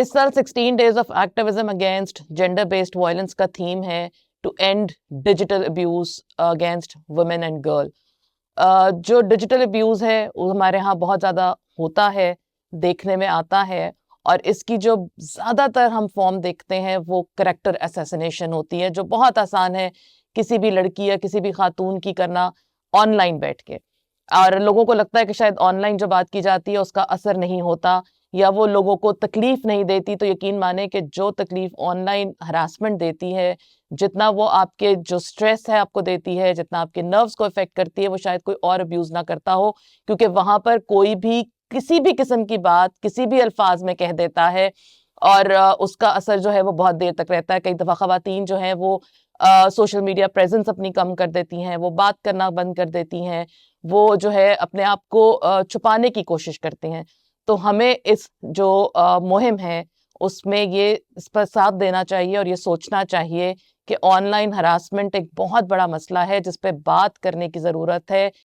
इस साल 16 days of activism against gender based violence का थीम है to end digital abuse against women and girl. जो digital abuse है वो हमारे यहाँ बहुत ज़्यादा होता है, देखने में आता है, और इसकी जो ज़्यादातर हम फॉर्म देखते हैं वो करेक्टर असैसिनेशन होती है, जो बहुत आसान है किसी भी लड़की या किसी भी खातून की करना ऑनलाइन बैठ के। और लोगों को लगता है कि शायद ऑनलाइन जो बात की जाती है उसका असर नहीं होता या वो लोगों को तकलीफ नहीं देती, तो यकीन माने कि जो तकलीफ ऑनलाइन हरासमेंट देती है, जितना वो आपके जो स्ट्रेस है आपको देती है, जितना आपके नर्व्स को इफेक्ट करती है, वो शायद कोई और अब्यूज ना करता हो, क्योंकि वहां पर कोई भी किसी भी किस्म की बात किसी भी अल्फाज में कह देता है और उसका असर जो है वो बहुत देर तक रहता है। कई दफा खवातीन जो है वो सोशल मीडिया प्रेजेंस अपनी कम कर देती हैं, वो बात करना बंद कर देती हैं, वो जो है अपने आप को छुपाने की कोशिश करती हैं। तो हमें इस जो मुहिम है उसमें ये इस पर साथ देना चाहिए और ये सोचना चाहिए कि ऑनलाइन हरासमेंट एक बहुत बड़ा मसला है जिस पे बात करने की ज़रूरत है,